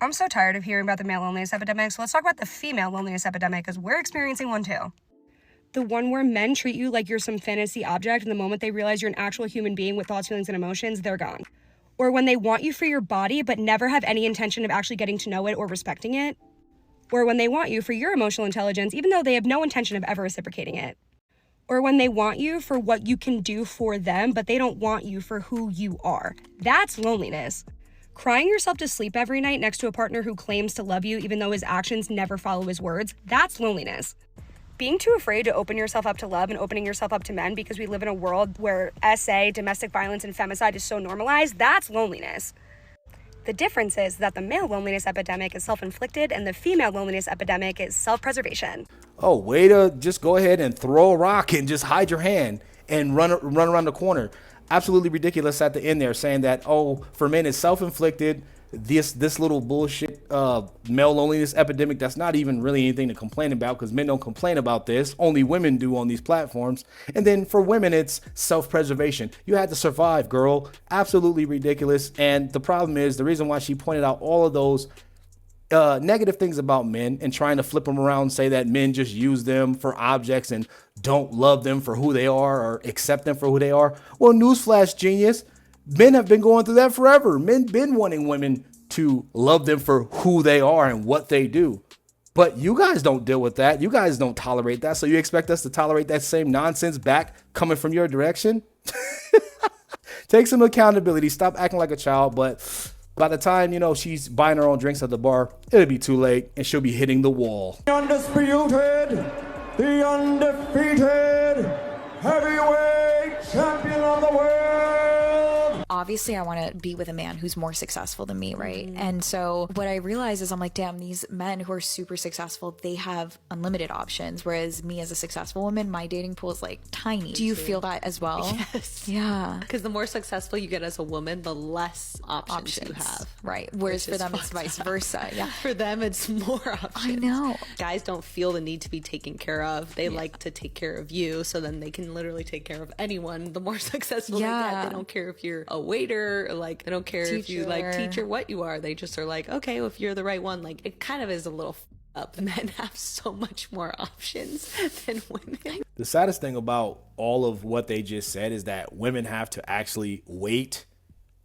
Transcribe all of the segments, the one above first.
I'm so tired of hearing about the male loneliness epidemic, so let's talk about the female loneliness epidemic, because we're experiencing one too. The one where men treat you like you're some fantasy object, and the moment they realize you're an actual human being with thoughts, feelings, and emotions, they're gone. Or when they want you for your body, but never have any intention of actually getting to know it or respecting it. Or when they want you for your emotional intelligence, even though they have no intention of ever reciprocating it. Or when they want you for what you can do for them, but they don't want you for who you are. That's loneliness. Crying yourself to sleep every night next to a partner who claims to love you even though his actions never follow his words, that's loneliness. Being too afraid to open yourself up to love and opening yourself up to men because we live in a world where SA, domestic violence, and femicide is so normalized, that's loneliness. The difference is that the male loneliness epidemic is self-inflicted and the female loneliness epidemic is self-preservation. Oh, way to just go ahead and throw a rock and just hide your hand and run around the corner. Absolutely ridiculous at the end there, saying that, oh, for men it's self-inflicted, this little bullshit male loneliness epidemic that's not even really anything to complain about, because men don't complain about this, only women do on these platforms. And then for women it's self-preservation. You had to survive, girl. Absolutely ridiculous. And the problem is, the reason why she pointed out all of those negative things about men and trying to flip them around and say that men just use them for objects and don't love them for who they are or accept them for who they are. Well, newsflash, genius. Men have been going through that forever. Men been wanting women to love them for who they are and what they do. But you guys don't deal with that. You guys don't tolerate that. So you expect us to tolerate that same nonsense back coming from your direction? Take some accountability. Stop acting like a child. But by the time, she's buying her own drinks at the bar, it'll be too late and she'll be hitting the wall. The undisputed, the undefeated heavyweight champion of the world. Obviously, I want to be with a man who's more successful than me, right? And so what I realize is I'm like, damn, these men who are super successful, they have unlimited options. Whereas me as a successful woman, my dating pool is like tiny. Do you feel that as well? Yes. Yeah. Because the more successful you get as a woman, the less options you have. Right. Whereas for them, it's vice versa. Yeah. For them, it's more options. I know. Guys don't feel the need to be taken care of. They like to take care of you, so then they can literally take care of anyone. The more successful they get, they don't care if you're a waiter, like they don't care if you like teacher, what you are. They just are like, okay, well, if you're the right one. Like, it kind of is a little up. Men have so much more options than women. The saddest thing about all of what they just said is that women have to actually wait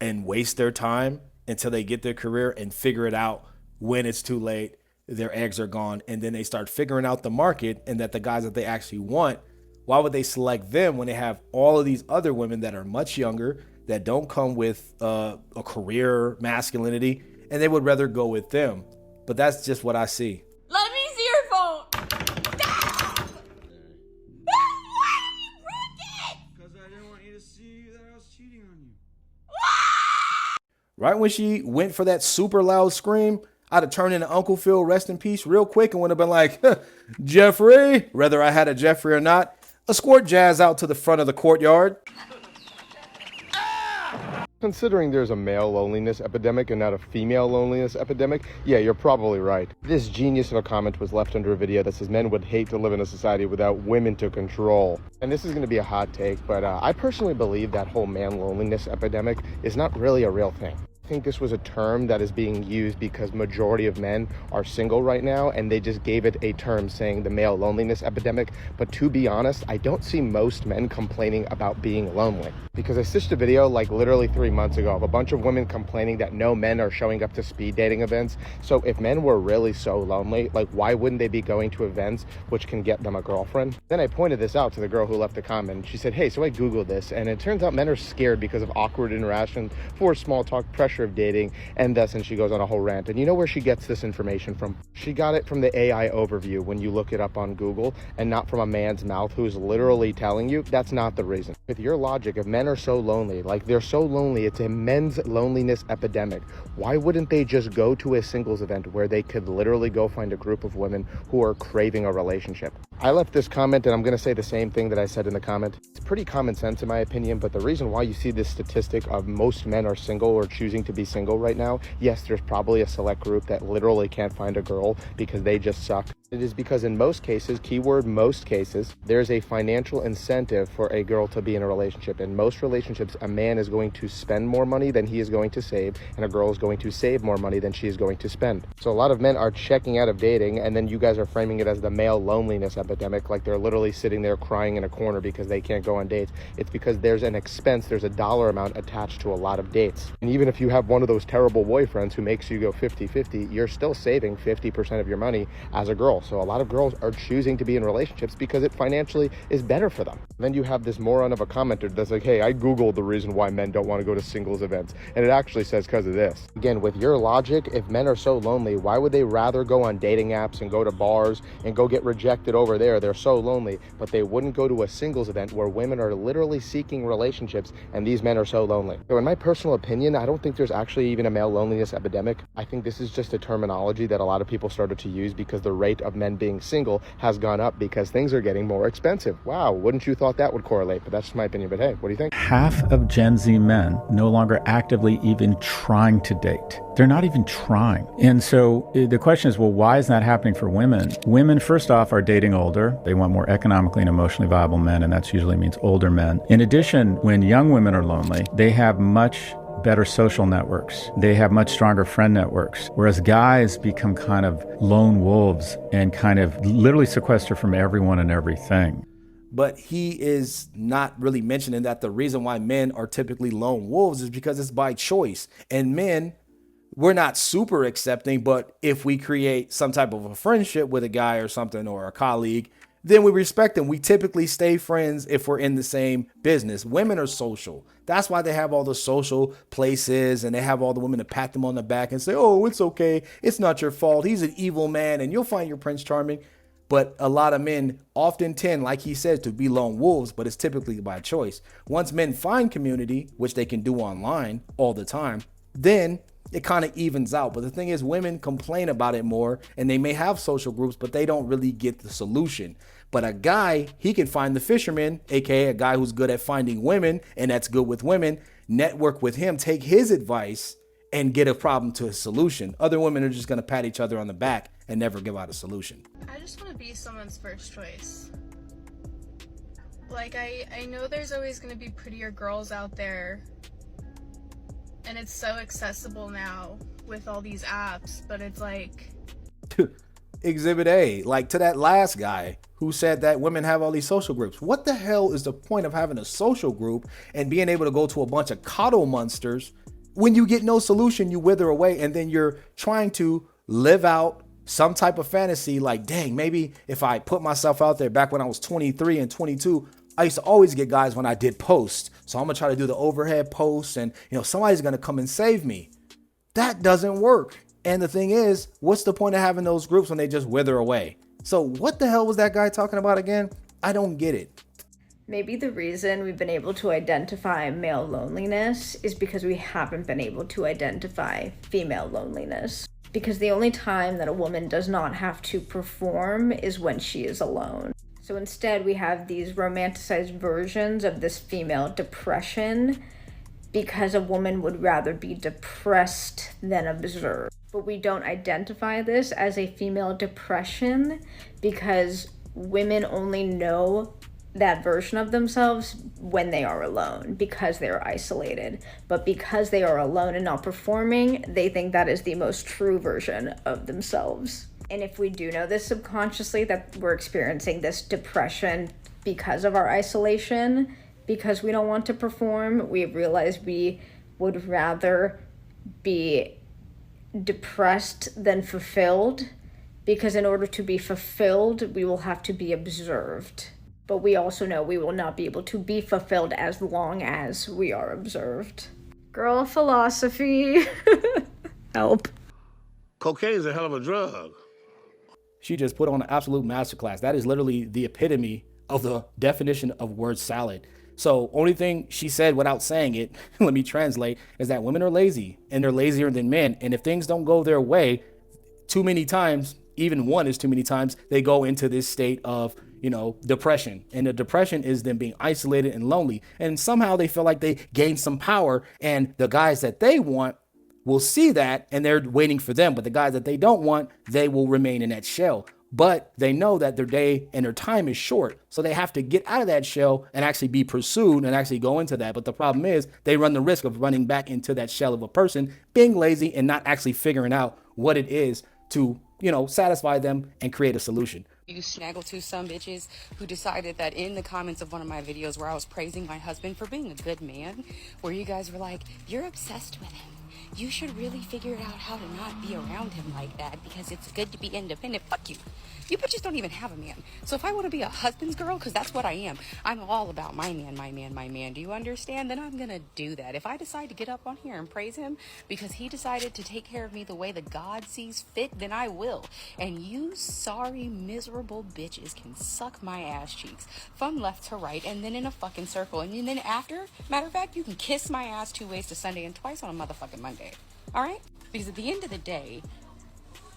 and waste their time until they get their career and figure it out when it's too late, their eggs are gone, and then they start figuring out the market and that the guys that they actually want, why would they select them when they have all of these other women that are much younger, that don't come with a career masculinity, and they would rather go with them? But that's just what I see. Let me see your phone. Why did you break it? Because I didn't want you to see that I was cheating on you. Right when she went for that super loud scream, I'd have turned into Uncle Phil, rest in peace, real quick, and would have been like, Jeffrey, whether I had a Jeffrey or not, escort Jazz out to the front of the courtyard. Considering there's a male loneliness epidemic and not a female loneliness epidemic, yeah, you're probably right. This genius of a comment was left under a video that says men would hate to live in a society without women to control. And this is going to be a hot take, but I personally believe that whole man loneliness epidemic is not really a real thing. I think this was a term that is being used because majority of men are single right now, and they just gave it a term saying the male loneliness epidemic. But to be honest, I don't see most men complaining about being lonely, because I stitched a video like literally 3 months ago of a bunch of women complaining that no men are showing up to speed dating events. So if men were really so lonely, like, why wouldn't they be going to events which can get them a girlfriend? Then I pointed this out to the girl who left the comment. She said, hey, so I Googled this, and it turns out men are scared because of awkward interactions, for small talk, pressure of dating, and thus, and she goes on a whole rant. And you know where she gets this information from? She got it from the AI overview when you look it up on Google, and not from a man's mouth who's literally telling you that's not the reason. With your logic, if men are so lonely, like they're so lonely, it's a men's loneliness epidemic, why wouldn't they just go to a singles event where they could literally go find a group of women who are craving a relationship? I left this comment, and I'm going to say the same thing that I said in the comment. It's pretty common sense in my opinion, but the reason why you see this statistic of most men are single or choosing to be single right now, yes, there's probably a select group that literally can't find a girl because they just suck. It is because in most cases, keyword most cases, there's a financial incentive for a girl to be in a relationship. In most relationships, a man is going to spend more money than he is going to save, and a girl is going to save more money than she is going to spend. So a lot of men are checking out of dating, and then you guys are framing it as the male loneliness epidemic, like they're literally sitting there crying in a corner because they can't go on dates. It's because there's an expense, there's a dollar amount attached to a lot of dates. And even if you have one of those terrible boyfriends who makes you go 50-50, you're still saving 50% of your money as a girl. So a lot of girls are choosing to be in relationships because it financially is better for them. Then you have this moron of a commenter that's like, hey, I Googled the reason why men don't want to go to singles events, and it actually says because of this. Again, with your logic, if men are so lonely, why would they rather go on dating apps and go to bars and go get rejected over there? They're so lonely, but they wouldn't go to a singles event where women are literally seeking relationships and these men are so lonely. So in my personal opinion, I don't think there's actually even a male loneliness epidemic. I think this is just a terminology that a lot of people started to use because the rate of men being single has gone up because things are getting more expensive. Wow, wouldn't you thought that would correlate? But that's just my opinion. But hey, what do you think? Half of Gen Z men no longer actively even trying to date. They're not even trying. And so the question is, well, why is that happening for women? Women, first off, are dating older. They want more economically and emotionally viable men, and that usually means older men. In addition, when young women are lonely, they have much better social networks. They have much stronger friend networks, whereas guys become kind of lone wolves and kind of literally sequester from everyone and everything. But he is not really mentioning that the reason why men are typically lone wolves is because it's by choice. And men, we're not super accepting, but if we create some type of a friendship with a guy or something or a colleague, then we respect them. We typically stay friends if we're in the same business. Women are social. That's why they have all the social places and they have all the women to pat them on the back and say, oh, it's okay. It's not your fault. He's an evil man and you'll find your Prince Charming. But a lot of men often tend, like he says, to be lone wolves, but it's typically by choice. Once men find community, which they can do online all the time, then it kind of evens out. But the thing is, women complain about it more and they may have social groups, but they don't really get the solution. But a guy, he can find the fisherman, aka a guy who's good at finding women and that's good with women, network with him, take his advice and get a problem to a solution. Other women are just going to pat each other on the back and never give out a solution. I just want to be someone's first choice. Like, I know there's always going to be prettier girls out there, and it's so accessible now with all these apps, but it's like... Exhibit A, like to that last guy who said that women have all these social groups. What the hell is the point of having a social group and being able to go to a bunch of coddle monsters when you get no solution? You wither away and then you're trying to live out some type of fantasy like, dang, maybe if I put myself out there back when I was 23 and 22, I used to always get guys when I did post. So I'm gonna try to do the overhead posts and somebody's gonna come and save me. That doesn't work. And the thing is, what's the point of having those groups when they just wither away? So what the hell was that guy talking about again? I don't get it. Maybe the reason we've been able to identify male loneliness is because we haven't been able to identify female loneliness. Because the only time that a woman does not have to perform is when she is alone. So instead we have these romanticized versions of this female depression because a woman would rather be depressed than observed. But we don't identify this as a female depression because women only know that version of themselves when they are alone, because they're isolated. But because they are alone and not performing, they think that is the most true version of themselves. And if we do know this subconsciously, that we're experiencing this depression because of our isolation, because we don't want to perform, we realize we would rather be depressed than fulfilled, because in order to be fulfilled, we will have to be observed. But we also know we will not be able to be fulfilled as long as we are observed. Girl philosophy. Help. Cocaine is a hell of a drug. She just put on an absolute masterclass. That is literally the epitome of the definition of word salad. So only thing she said without saying it, let me translate, is that women are lazy and they're lazier than men. And if things don't go their way too many times, even one is too many times, they go into this state of, depression. And the depression is them being isolated and lonely. And somehow they feel like they gain some power and the guys that they want will see that and they're waiting for them. But the guys that they don't want, they will remain in that shell. but they know that their day and their time is short. So they have to get out of that shell and actually be pursued and actually go into that. But the problem is they run the risk of running back into that shell of a person, being lazy and not actually figuring out what it is to, satisfy them and create a solution. You snaggle to some bitches who decided that in the comments of one of my videos where I was praising my husband for being a good man, where you guys were like, you're obsessed with him. You should really figure out how to not be around him like that because it's good to be independent. Fuck you. You bitches don't even have a man. So if I want to be a husband's girl, because that's what I am, I'm all about my man, my man, my man. Do you understand? Then I'm going to do that. If I decide to get up on here and praise him because he decided to take care of me the way that God sees fit, then I will. And you sorry, miserable bitches can suck my ass cheeks from left to right and then in a fucking circle. And then after, matter of fact, you can kiss my ass 2 ways to Sunday and twice on a motherfucking Monday. All right? Because at the end of the day,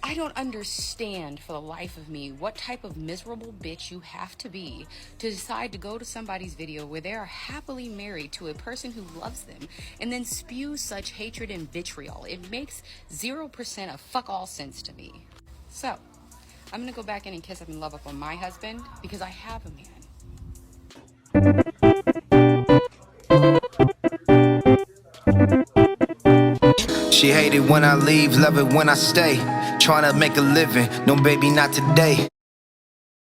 I don't understand for the life of me what type of miserable bitch you have to be to decide to go to somebody's video where they are happily married to a person who loves them and then spew such hatred and vitriol. It makes 0% of fuck all sense to me. So, I'm gonna go back in and kiss up and love up on my husband because I have a man. She hate it when I leave, love it when I stay. Trying to make a living, no baby, not today.